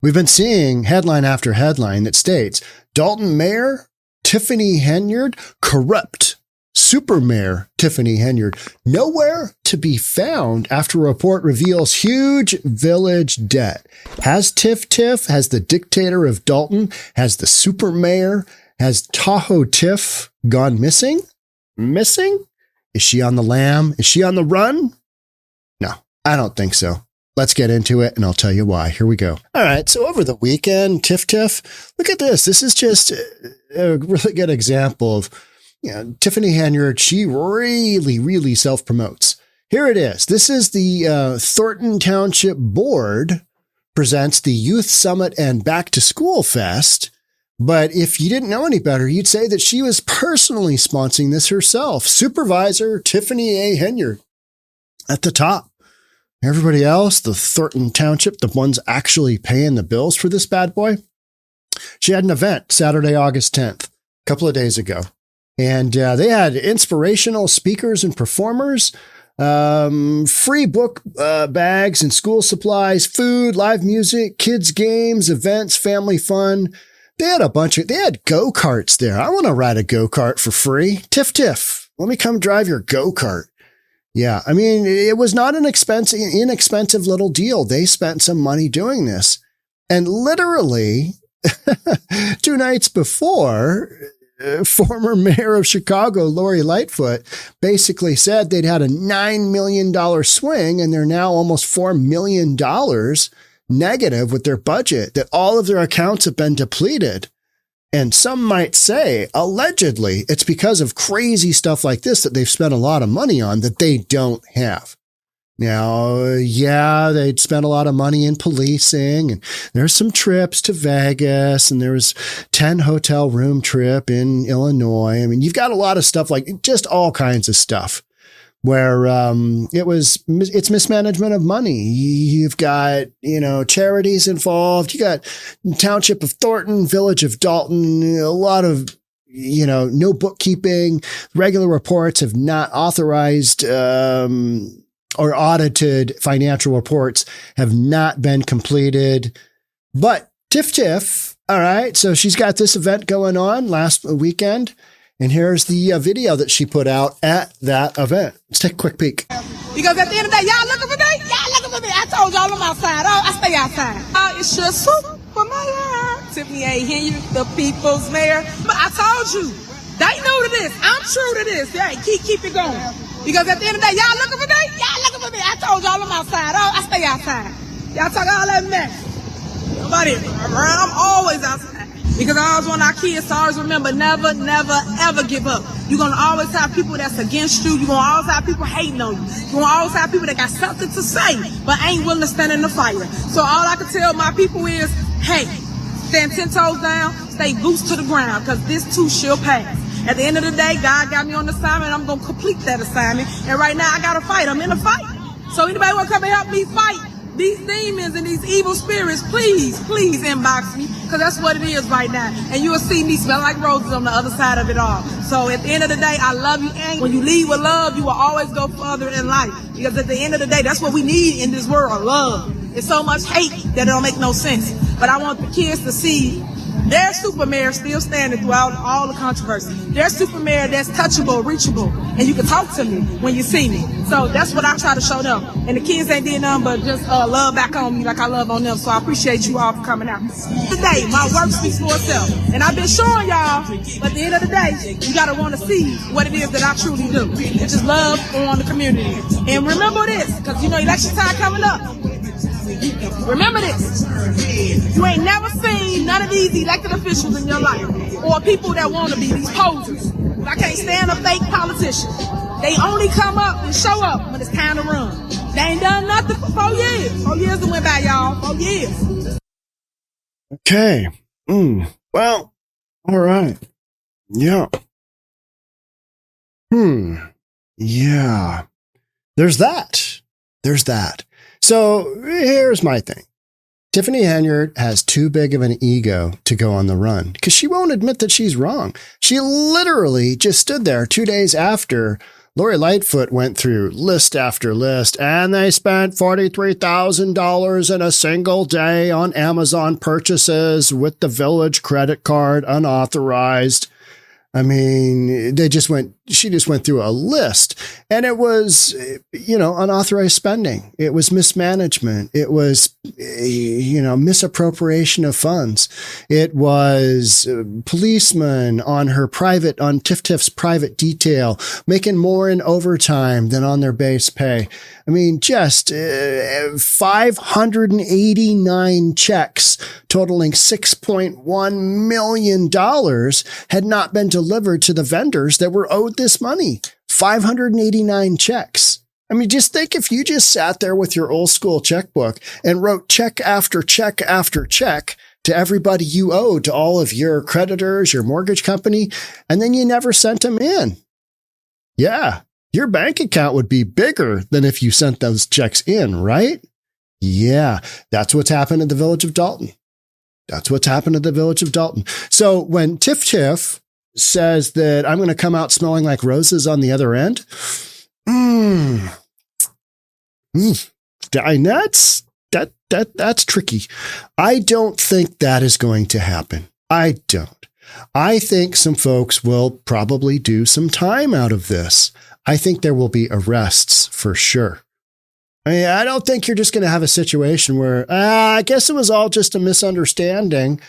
We've been seeing headline after headline that states Dalton Mayor Tiffany Henyard corrupt. Super Mayor Tiffany Henyard nowhere to be found after a report reveals huge village debt. Has Tiff, has the dictator of Dalton, has the super mayor, has Tahoe Tiff gone missing? Missing? Is she on the lam? Is she on the run? No, I don't think so. Let's get into it, and I'll tell you why. Here we go. All right, so over the weekend, Tiff, look at this. This is just a really good example of Tiffany Henyard. She really self-promotes. Here it is. This is the Thornton Township Board presents the Youth Summit and Back to School Fest. But if you didn't know any better, you'd say that she was personally sponsoring this herself. Supervisor Tiffany A. Henyard at the top. Everybody else, the Thornton Township, the ones actually paying the bills for this bad boy. She had an event Saturday, August 10th, a couple of days ago. And they had inspirational speakers and performers, free book bags and school supplies, food, live music, kids games, events, family fun. They had they had go-karts there. I want to ride a go-kart for free. Tiff, let me come drive your go-kart. Yeah, I mean, it was not an inexpensive little deal. They spent some money doing this. And literally 2 nights before, former mayor of Chicago, Lori Lightfoot, basically said they'd had a $9 million swing and they're now almost $4 million negative with their budget, that all of their accounts have been depleted. And some might say, allegedly, it's because of crazy stuff like this that they've spent a lot of money on that they don't have. Now, yeah, they'd spent a lot of money in policing, and there's some trips to Vegas, and there was 10 hotel room trip in Illinois. I mean, you've got a lot of stuff, like just all kinds of stuff where it's mismanagement of money. You've got, charities involved. You got Township of Thornton, Village of Dalton, a lot of, no bookkeeping. Regular reports have not authorized, or audited financial reports have not been completed. But Tiff, all right. So she's got this event going on last weekend. And here's the video that she put out at that event. Let's take a quick peek. Because at the end of the day, y'all looking for me? Y'all looking for me? I told y'all I'm outside. Oh, I stay outside. It's your super mayor, Tiffany A. Henyard, the people's mayor. But I told you, they new to this. I'm true to this. Yeah, keep it going. Because at the end of the day, y'all looking for me? Y'all looking for me? I told y'all I'm outside. Oh, I stay outside. Y'all talk all that mess. Nobody around. I'm always outside. Because I always want our kids to always remember, never, ever give up. You're going to always have people that's against you. You're going to always have people hating on you. You're going to always have people that got something to say, but ain't willing to stand in the fire. So all I can tell my people is, hey, stand 10 toes down, stay boots to the ground, because this too shall pass. At the end of the day, God got me on the assignment. I'm going to complete that assignment. And right now, I got to fight. I'm in a fight. So anybody want to come and help me fight these demons and these evil spirits, please inbox me, because that's what it is right now. And you will see me smell like roses on the other side of it all. So at the end of the day, I love you. And when you lead with love, you will always go further in life. Because at the end of the day, that's what we need in this world, love. There's so much hate that it don't make no sense. But I want the kids to see their super mayor still standing throughout all the controversy. Their super mayor that's touchable, reachable, and you can talk to me when you see me. So that's what I try to show them. And the kids ain't did nothing but just love back on me like I love on them. So I appreciate you all for coming out. Today, my work speaks for itself. And I've been showing y'all, but at the end of the day, you got to want to see what it is that I truly do. It's just love on the community. And remember this, because election time coming up. Remember this. You ain't never seen none of these elected officials in your life, or people that want to be these posers. I can't stand a fake politician. They only come up and show up when it's time to run. They ain't done nothing for 4 years. 4 years that went by, y'all. 4 years. Okay. Well, all right. Yeah. Yeah. There's that. So here's my thing. Tiffany Henyard has too big of an ego to go on the run because she won't admit that she's wrong. She literally just stood there 2 days after Lori Lightfoot went through list after list, and they spent $43,000 in a single day on Amazon purchases with the Village credit card, unauthorized. I mean, she just went through a list, and it was, unauthorized spending. It was mismanagement. It was, misappropriation of funds. It was policemen on Tiff Tiff's private detail, making more in overtime than on their base pay. I mean, just 589 checks totaling $6.1 million had not been delivered to the vendors that were owed this money. 589 checks. I mean, just think if you just sat there with your old school checkbook and wrote check after check after check to everybody you owed, to all of your creditors, your mortgage company, and then you never sent them in. Yeah, your bank account would be bigger than if you sent those checks in, right? Yeah, that's what's happened in the Village of Dalton. That's what's happened in the Village of Dalton. So when Tiff says that I'm going to come out smelling like roses on the other end, that's tricky. I don't think that is going to happen. I don't. I think some folks will probably do some time out of this. I think there will be arrests for sure. I mean, I don't think you're just going to have a situation where, I guess it was all just a misunderstanding.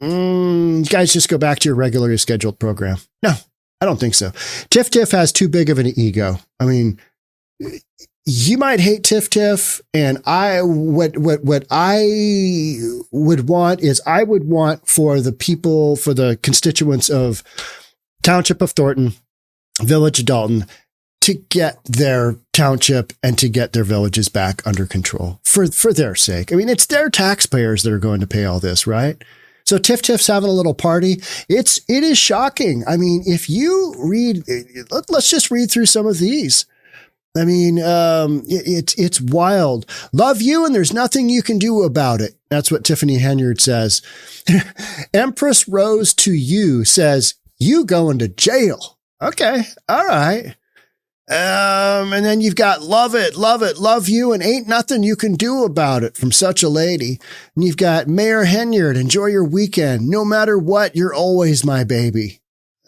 Guys, just go back to your regularly scheduled program. No, I don't think so. Tiff has too big of an ego. I mean, you might hate Tiff, and what I would want is I would want for the constituents of Township of Thornton, Village of Dalton, to get their township and to get their villages back under control for their sake. I mean, it's their taxpayers that are going to pay all this, right? So Tiff's having a little party. It is shocking. I mean, if you read, let's just read through some of these. I mean, it's wild. Love you, and there's nothing you can do about it. That's what Tiffany Henyard says. Empress Rose to you says, you going to jail. Okay. All right. And then you've got love it, love you, and ain't nothing you can do about it from such a lady. And you've got Mayor Henyard, enjoy your weekend. No matter what, you're always my baby.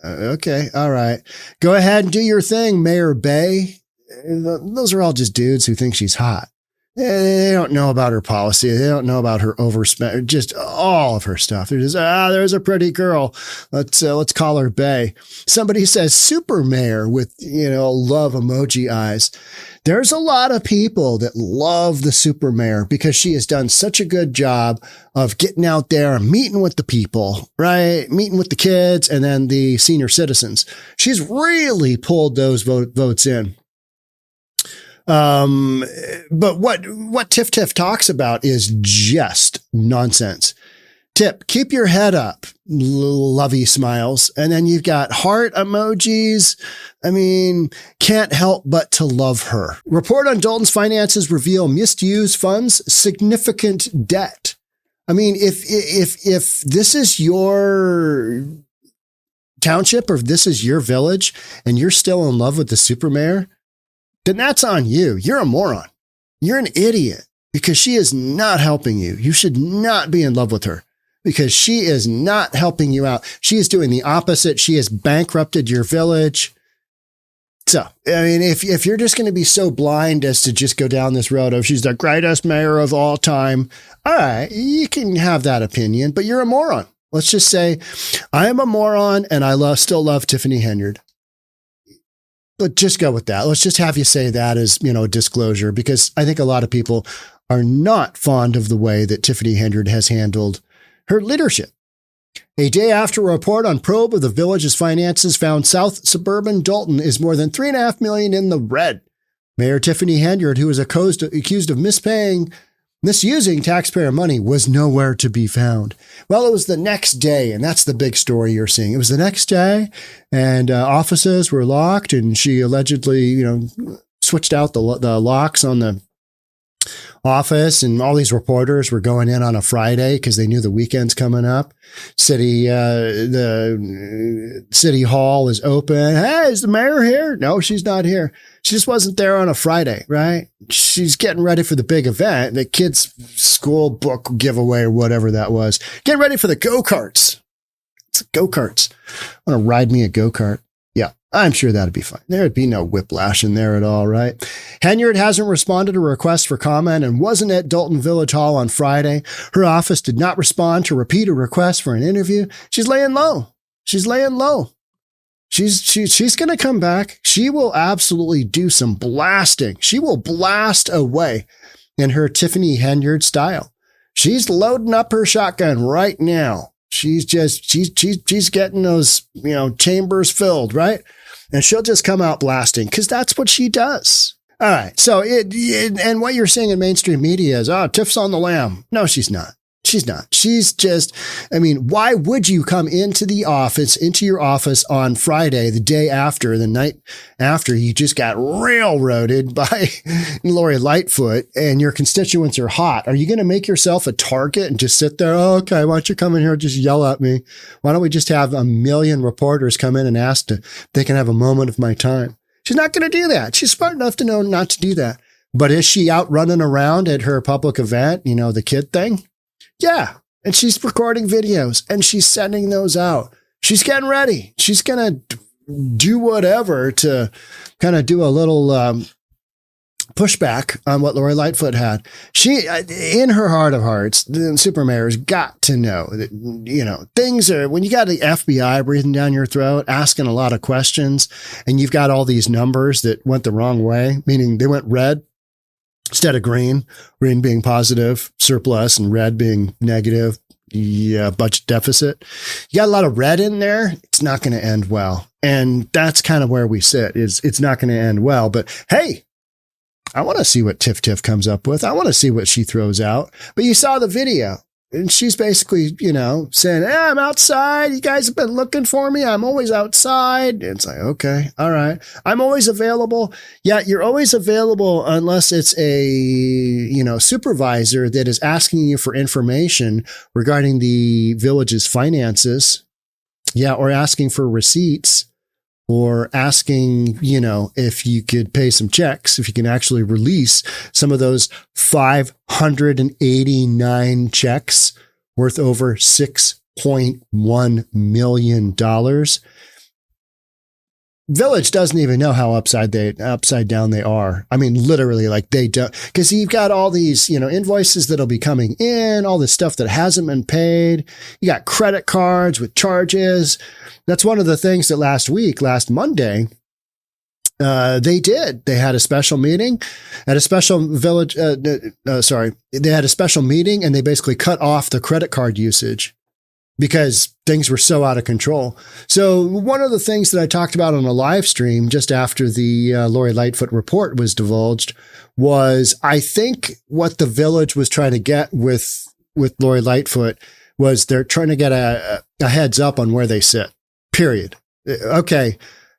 Okay. All right. Go ahead and do your thing, Mayor Bay. Those are all just dudes who think she's hot. They don't know about her policy. They don't know about her overspend, just all of her stuff. They're just, there's a pretty girl. Let's call her Bay. Somebody says super mayor with, love emoji eyes. There's a lot of people that love the super mayor because she has done such a good job of getting out there and meeting with the people, right? Meeting with the kids and then the senior citizens. She's really pulled those votes in. But what Tiff talks about is just nonsense. Tip, keep your head up, lovey smiles. And then you've got heart emojis. I mean, can't help but to love her. Report on Dalton's finances reveal misused funds, significant debt. I mean, if this is your township or if this is your village and you're still in love with the super mayor, then that's on you. You're a moron. You're an idiot because she is not helping you. You should not be in love with her because she is not helping you out. She is doing the opposite. She has bankrupted your village. So, I mean, if you're just going to be so blind as to just go down this road of she's the greatest mayor of all time, all right, you can have that opinion, but you're a moron. Let's just say I am a moron and I still love Tiffany Henyard. But just go with that. Let's just have you say that as, a disclosure, because I think a lot of people are not fond of the way that Tiffany Henyard has handled her leadership. A day after a report on probe of the village's finances found South Suburban Dalton is more than $3.5 million in the red. Mayor Tiffany Henyard, who is accused of misusing taxpayer money, was nowhere to be found. Well, it was the next day, and that's the big story you're seeing. It was the next day, and offices were locked, and she allegedly, switched out the locks on the office, and all these reporters were going in on a Friday because they knew the weekend's coming up. The city hall is open. Hey, is the mayor here? No, she's not here. She just wasn't there on a Friday, right? She's getting ready for the big event, the kids' school book giveaway or whatever that was. Getting ready for the go-karts. It's go-karts. I want to ride me a go-kart. Yeah, I'm sure that'd be fine. There'd be no whiplash in there at all, right? Henyard hasn't responded to a request for comment and wasn't at Dalton Village Hall on Friday. Her office did not respond to repeat a request for an interview. She's laying low. She's laying low. She's going to come back. She will absolutely do some blasting. She will blast away in her Tiffany Henyard style. She's loading up her shotgun right now. She's getting those, chambers filled, right? And she'll just come out blasting because that's what she does. All right. So and what you're seeing in mainstream media is, Tiff's on the lam. No, she's not. She's not. She's just, why would you come into your office on Friday, the day after, the night after you just got railroaded by Lori Lightfoot and your constituents are hot? Are you going to make yourself a target and just sit there? Oh, okay. Why don't you come in here and just yell at me? Why don't we just have a million reporters come in and ask if they can have a moment of my time? She's not going to do that. She's smart enough to know not to do that. But is she out running around at her public event, the kid thing? Yeah. And she's recording videos and she's sending those out. She's getting ready. She's going to do whatever to kind of do a little pushback on what Lori Lightfoot had. She, in her heart of hearts, the super mayor's got to know that, things are, when you got the FBI breathing down your throat, asking a lot of questions, and you've got all these numbers that went the wrong way, meaning they went red instead of green being positive, surplus, and red being negative, budget deficit. You got a lot of red in there. It's not going to end well. And that's kind of where we sit, is it's not going to end well. But hey, I want to see what Tiff comes up with. I want to see what she throws out. But you saw the video. And she's basically, saying, hey, I'm outside. You guys have been looking for me. I'm always outside. And it's like, okay, all right. I'm always available. Yeah, you're always available unless it's a, supervisor that is asking you for information regarding the village's finances. Yeah, or asking for receipts. Or asking, if you could pay some checks, if you can actually release some of those 589 checks worth over $6.1 million. Village doesn't even know how upside down they are. Literally, like they don't, because you've got all these, invoices that'll be coming in, all this stuff that hasn't been paid. You got credit cards with charges. That's one of the things that last Monday, they did. They had a special meeting at a special village. They had a special meeting and they basically cut off the credit card usage because things were so out of control. So one of the things that I talked about on a live stream just after the Lori Lightfoot report was divulged was, I think what the village was trying to get with Lori Lightfoot was they're trying to get a heads up on where they sit. Period. Okay.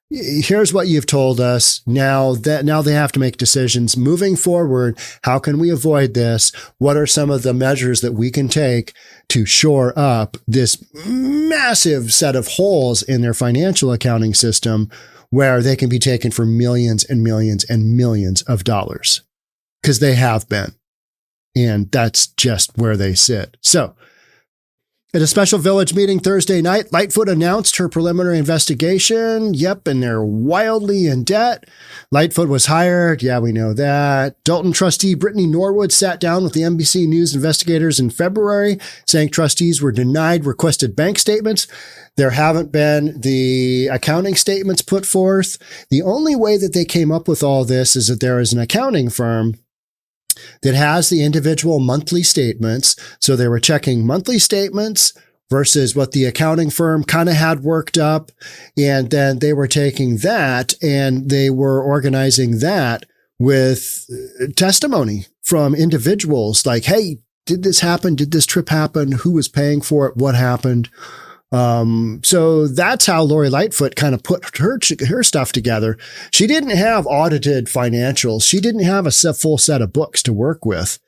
Here's what you've told us. Now they have to make decisions moving forward. How can we avoid this? What are some of the measures that we can take to shore up this massive set of holes in their financial accounting system where they can be taken for millions and millions and millions of dollars? Because they have been. And that's just where they sit. So, at a special village meeting Thursday night, Lightfoot announced her preliminary investigation. Yep, and they're wildly in debt. Lightfoot was hired. Yeah, we know that. Dalton trustee Brittany Norwood sat down with the NBC News investigators in February, saying trustees were denied requested bank statements. There haven't been the accounting statements put forth. The only way that they came up with all this is that there is an accounting firm that has the individual monthly statements. So they were checking monthly statements versus what the accounting firm kind of had worked up. And then they were taking that and they were organizing that with testimony from individuals like, hey, did this happen? Did this trip happen? Who was paying for it? What happened? So that's how Lori Lightfoot kind of put her stuff together. She didn't have audited financials. She didn't have a full set of books to work with,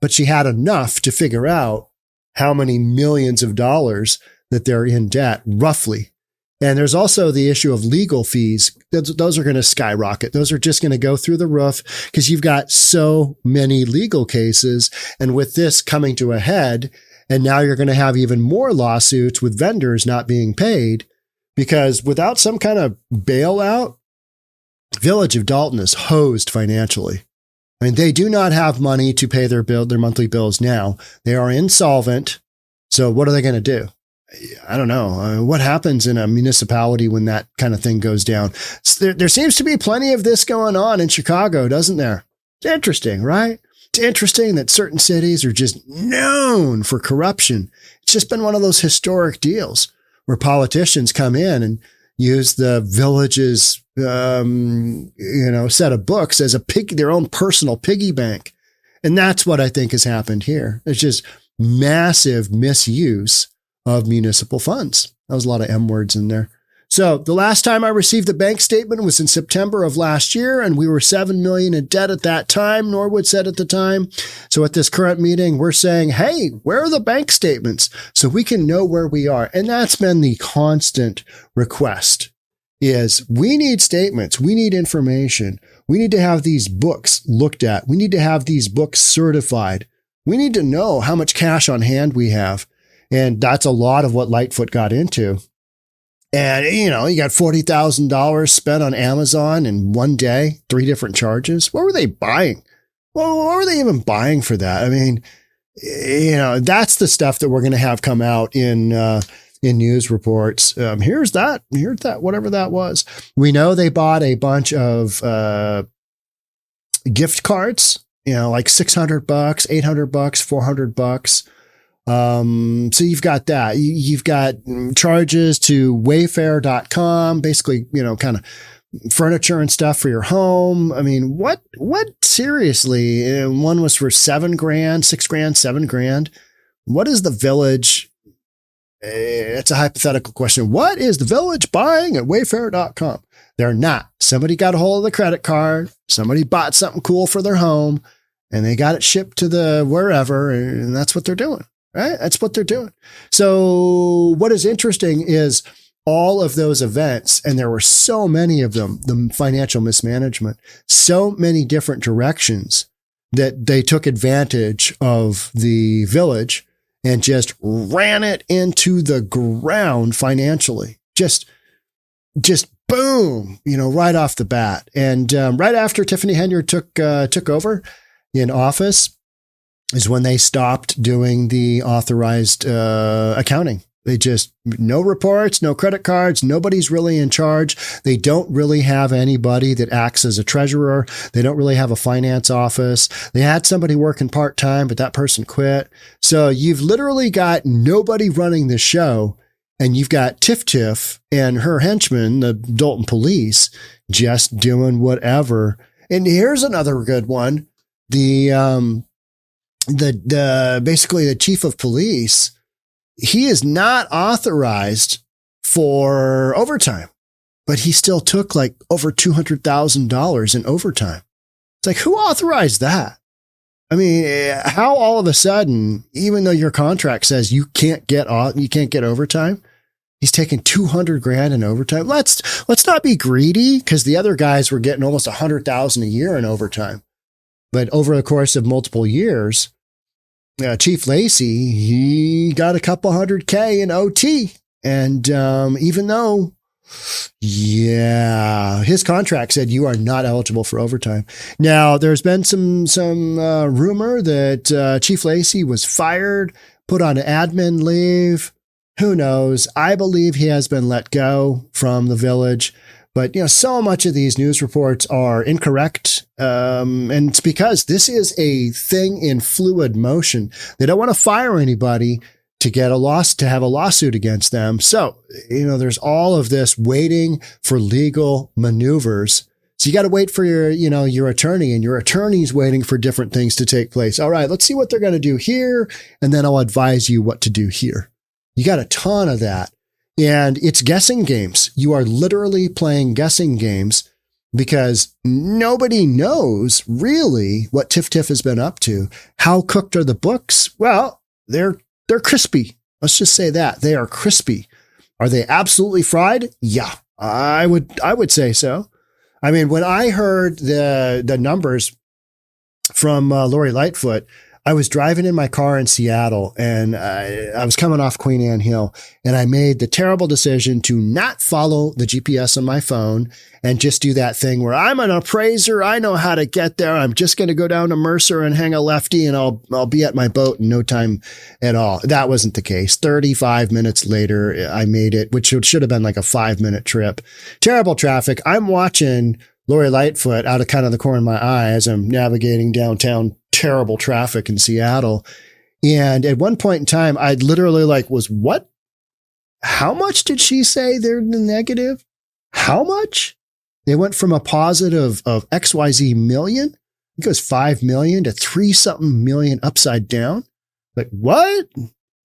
but she had enough to figure out how many millions of dollars that they're in debt, roughly. And there's also the issue of legal fees. Those are going to skyrocket. Those are just going to go through the roof because you've got so many legal cases. And with this coming to a head, and now you're going to have even more lawsuits with vendors not being paid because without some kind of bailout, Village of Dalton is hosed financially. I mean, they do not have money to pay their monthly bills now. They are insolvent. So what are they going to do? I don't know. What happens in a municipality when that kind of thing goes down? There seems to be plenty of this going on in Chicago, doesn't there? It's interesting, right? It's interesting that certain cities are just known for corruption. It's just been one of those historic deals where politicians come in and use the village's, set of books as their own personal piggy bank. And that's what I think has happened here. It's just massive misuse of municipal funds. That was a lot of M words in there. So the last time I received the bank statement was in September of last year, and we were $7 million in debt at that time, Norwood said at the time. So at this current meeting, we're saying, hey, where are the bank statements so we can know where we are? And that's been the constant request is we need statements. We need information. We need to have these books looked at. We need to have these books certified. We need to know how much cash on hand we have. And that's a lot of what Lightfoot got into. And, you got $40,000 spent on Amazon in one day, 3 different charges. What were they buying? Well, what were they even buying for that? I mean, that's the stuff that we're going to have come out in news reports. Here's that, whatever that was. We know they bought a bunch of gift cards, like $600, $800, $400. So you've got that. You've got charges to wayfair.com, basically, kind of furniture and stuff for your home. I mean, what seriously? One was for $7,000, $6,000, $7,000. What is the village? It's a hypothetical question. What is the village buying at wayfair.com? They're not. Somebody got a hold of the credit card. Somebody bought something cool for their home and they got it shipped to the wherever. And that's what they're doing. Right? That's what they're doing. So what is interesting is all of those events, and there were so many of them, the financial mismanagement, so many different directions that they took advantage of the village and just ran it into the ground financially. Just boom, right off the bat. And right after Tiffany Henyard took over in office, is when they stopped doing the authorized accounting. They just, no reports, no credit cards, nobody's really in charge. They don't really have anybody that acts as a treasurer. They don't really have a finance office. They had somebody working part-time, but that person quit. So you've literally got nobody running the show, and you've got Tiff and her henchmen, the Dalton police, just doing whatever. And here's another good one. Basically the chief of police, he is not authorized for overtime, but he still took like over $200,000 in overtime. It's like, who authorized that? I mean, how all of a sudden, even though your contract says you can't get overtime, he's taking $200,000 in overtime. Let's not be greedy, because the other guys were getting almost $100,000 a year in overtime. But over the course of multiple years, Chief Lacey, he got a couple $100K in OT. And even though, his contract said you are not eligible for overtime. Now, there's been some rumor that Chief Lacey was fired, put on admin leave. Who knows? I believe he has been let go from the village. But, so much of these news reports are incorrect. And it's because this is a thing in fluid motion. They don't want to fire anybody to have a lawsuit against them. So, there's all of this waiting for legal maneuvers. So you got to wait for your attorney, and your attorney's waiting for different things to take place. All right, let's see what they're going to do here. And then I'll advise you what to do here. You got a ton of that. And it's guessing games. You are literally playing guessing games because nobody knows really what Tiff has been up to. How cooked are the books? Well, they're crispy. Let's just say that. They are crispy. Are they absolutely fried? Yeah, I would say so. I mean, when I heard the numbers from Lori Lightfoot, I was driving in my car in Seattle, and I was coming off Queen Anne Hill, and I made the terrible decision to not follow the GPS on my phone and just do that thing where I'm an appraiser. I know how to get there. I'm just going to go down to Mercer and hang a lefty, and I'll be at my boat in no time at all. That wasn't the case. 35 minutes later, I made it, which should have been like a 5-minute trip. Terrible traffic. I'm watching Lori Lightfoot out of kind of the corner of my eye as I'm navigating downtown terrible traffic in Seattle. And at one point in time, I literally was, what? How much did she say they're the negative? How much? They went from a positive of XYZ million. It goes 5 million to 3-something million upside down. Like, what?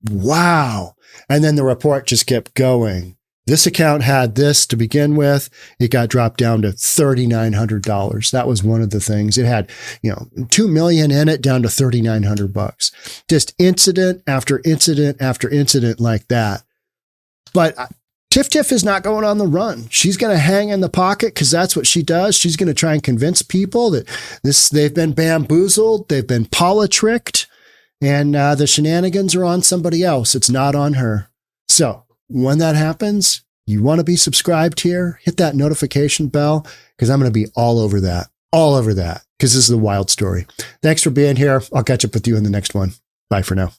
Wow. And then the report just kept going. This account had this to begin with. It got dropped down to $3,900. That was one of the things. It had, $2 million in it, down to $3,900. Just incident after incident after incident like that. But Tiff is not going on the run. She's going to hang in the pocket because that's what she does. She's going to try and convince people that they've been bamboozled, they've been politricked, and the shenanigans are on somebody else. It's not on her. So when that happens, you want to be subscribed here, hit that notification bell, because I'm going to be all over that, because this is a wild story. Thanks for being here. I'll catch up with you in the next one. Bye for now.